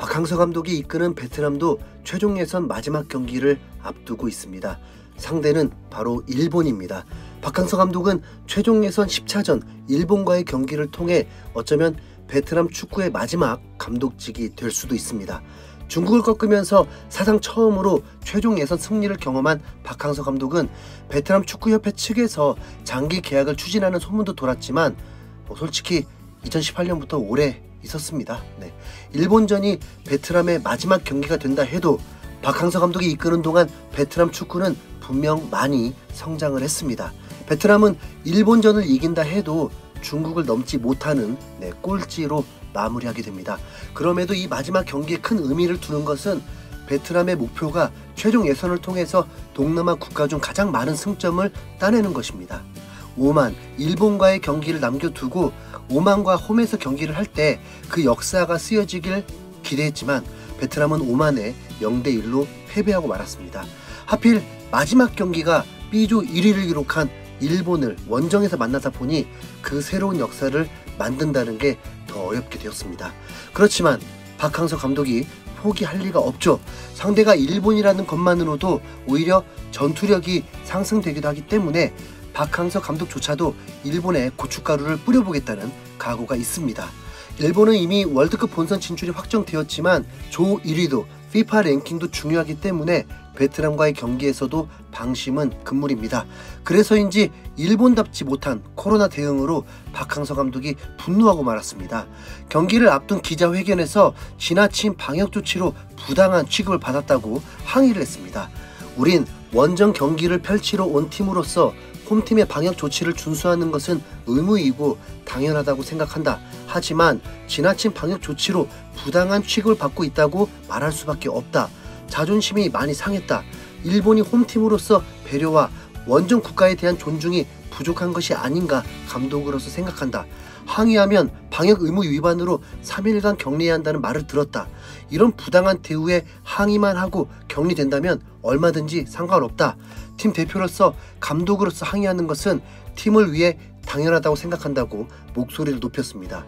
박항서 감독이 이끄는 베트남도 최종 예선 마지막 경기를 앞두고 있습니다. 상대는 바로 일본입니다. 박항서 감독은 최종 예선 10차전 일본과의 경기를 통해 어쩌면 베트남 축구의 마지막 감독직이 될 수도 있습니다. 중국을 꺾으면서 사상 처음으로 최종 예선 승리를 경험한 박항서 감독은 베트남 축구협회 측에서 장기 계약을 추진하는 소문도 돌았지만 솔직히 2018년부터 오래 있었습니다. 일본전이 베트남의 마지막 경기가 된다 해도 박항서 감독이 이끄는 동안 베트남 축구는 분명 많이 성장을 했습니다. 베트남은 일본전을 이긴다 해도 중국을 넘지 못하는 꼴찌로 마무리하게 됩니다. 그럼에도 이 마지막 경기에 큰 의미를 두는 것은 베트남의 목표가 최종 예선을 통해서 동남아 국가 중 가장 많은 승점을 따내는 것입니다. 오만, 일본과의 경기를 남겨두고 오만과 홈에서 경기를 할 때 그 역사가 쓰여지길 기대했지만 베트남은 오만에 0대1로 패배하고 말았습니다. 하필 마지막 경기가 B조 1위를 기록한 일본을 원정에서 만나다 보니 그 새로운 역사를 만든다는 게 더 어렵게 되었습니다. 그렇지만 박항서 감독이 포기할 리가 없죠. 상대가 일본이라는 것만으로도 오히려 전투력이 상승되기도 하기 때문에 박항서 감독조차도 일본에 고춧가루를 뿌려보겠다는 각오가 있습니다. 일본은 이미 월드컵 본선 진출이 확정되었지만 조 1위도 FIFA 랭킹도 중요하기 때문에 베트남과의 경기에서도 방심은 금물입니다. 그래서인지 일본답지 못한 코로나 대응으로 박항서 감독이 분노하고 말았습니다. 경기를 앞둔 기자회견에서 지나친 방역 조치로 부당한 취급을 받았다고 항의를 했습니다. 우린 원정 경기를 펼치러 온 팀으로서 홈팀의 방역 조치를 준수하는 것은 의무이고 당연하다고 생각한다. 하지만 지나친 방역 조치로 부당한 취급을 받고 있다고 말할 수밖에 없다. 자존심이 많이 상했다. 일본이 홈팀으로서 배려와 원정 국가에 대한 존중이 부족한 것이 아닌가 감독으로서 생각한다. 항의하면 방역 의무 위반으로 3일간 격리해야 한다는 말을 들었다. 이런 부당한 대우에 항의만 하고 격리된다면 얼마든지 상관없다. 팀 대표로서 감독으로서 항의하는 것은 팀을 위해 당연하다고 생각한다고 목소리를 높였습니다.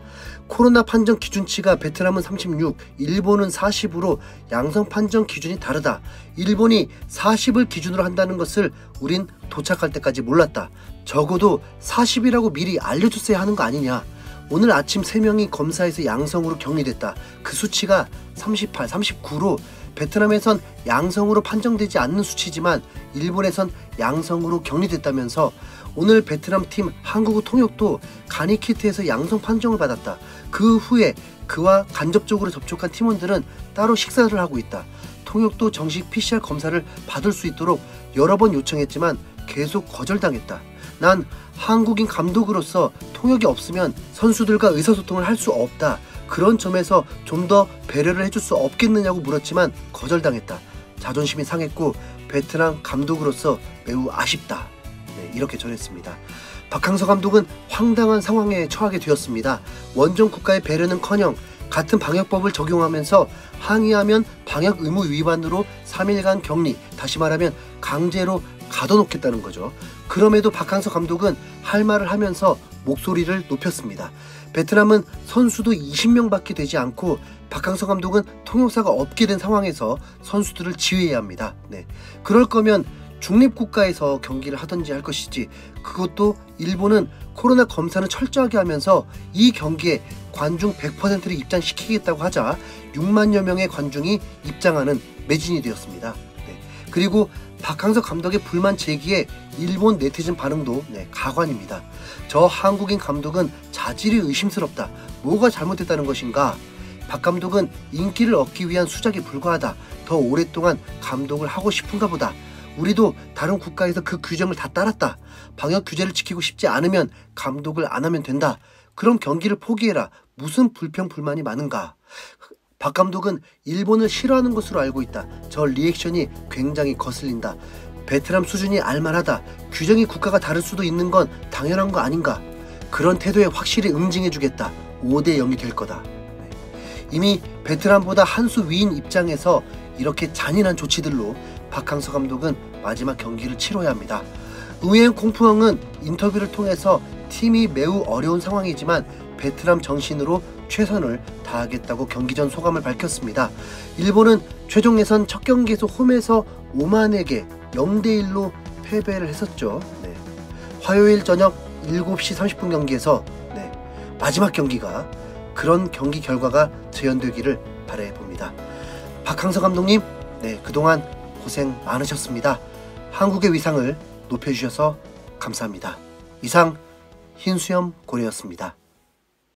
코로나 판정 기준치가 베트남은 36, 일본은 40으로 양성 판정 기준이 다르다. 일본이 40을 기준으로 한다는 것을 우린 도착할 때까지 몰랐다. 적어도 40이라고 미리 알려줬어야 하는 거 아니냐. 오늘 아침 3명이 검사에서 양성으로 격리됐다. 그 수치가 38, 39로 베트남에선 양성으로 판정되지 않는 수치지만 일본에선 양성으로 격리됐다면서 오늘 베트남 팀 한국어 통역도 가니키트에서 양성 판정을 받았다. 그 후에 그와 간접적으로 접촉한 팀원들은 따로 식사를 하고 있다. 통역도 정식 PCR 검사를 받을 수 있도록 여러 번 요청했지만 계속 거절당했다. 난 한국인 감독으로서 통역이 없으면 선수들과 의사소통을 할 수 없다. 그런 점에서 좀 더 배려를 해줄 수 없겠느냐고 물었지만 거절당했다. 자존심이 상했고 베트남 감독으로서 매우 아쉽다. 이렇게 전했습니다. 박항서 감독은 황당한 상황에 처하게 되었습니다. 원정 국가의 배려는커녕 같은 방역법을 적용하면서 항의하면 방역 의무 위반으로 3일간 격리, 다시 말하면 강제로 가둬놓겠다는 거죠. 그럼에도 박항서 감독은 할 말을 하면서 목소리를 높였습니다. 베트남은 선수도 20명밖에 되지 않고 박항서 감독은 통역사가 없게 된 상황에서 선수들을 지휘해야 합니다. 그럴 거면 중립국가에서 경기를 하든지 할 것이지, 그것도 일본은 코로나 검사는 철저하게 하면서 이 경기에 관중 100%를 입장시키겠다고 하자 6만여 명의 관중이 입장하는 매진이 되었습니다. 그리고 박항서 감독의 불만 제기에 일본 네티즌 반응도 가관입니다. 저 한국인 감독은 자질이 의심스럽다. 뭐가 잘못됐다는 것인가? 박 감독은 인기를 얻기 위한 수작에 불과하다. 더 오랫동안 감독을 하고 싶은가 보다. 우리도 다른 국가에서 그 규정을 다 따랐다. 방역 규제를 지키고 싶지 않으면 감독을 안 하면 된다. 그럼 경기를 포기해라. 무슨 불평 불만이 많은가? 박 감독은 일본을 싫어하는 것으로 알고 있다. 저 리액션이 굉장히 거슬린다. 베트남 수준이 알만하다. 규정이 국가가 다를 수도 있는 건 당연한 거 아닌가? 그런 태도에 확실히 응징해주겠다. 5대0이 될 거다. 이미 베트남보다 한 수 위인 입장에서 이렇게 잔인한 조치들로 박항서 감독은 마지막 경기를 치러야 합니다. 응우엔 콩푸엉은 인터뷰를 통해서 팀이 매우 어려운 상황이지만 베트남 정신으로 최선을 다하겠다고 경기 전 소감을 밝혔습니다. 일본은 최종 예선 첫 경기에서 홈에서 오만에게 0대1로 패배를 했었죠. 화요일 저녁 7시 30분 경기에서 마지막 경기가 그런 경기 결과가 재현되기를 바라봅니다. 박항서 감독님, 그동안 고생 많으셨습니다. 한국의 위상을 높여주셔서 감사합니다. 이상 흰수염 고래였습니다.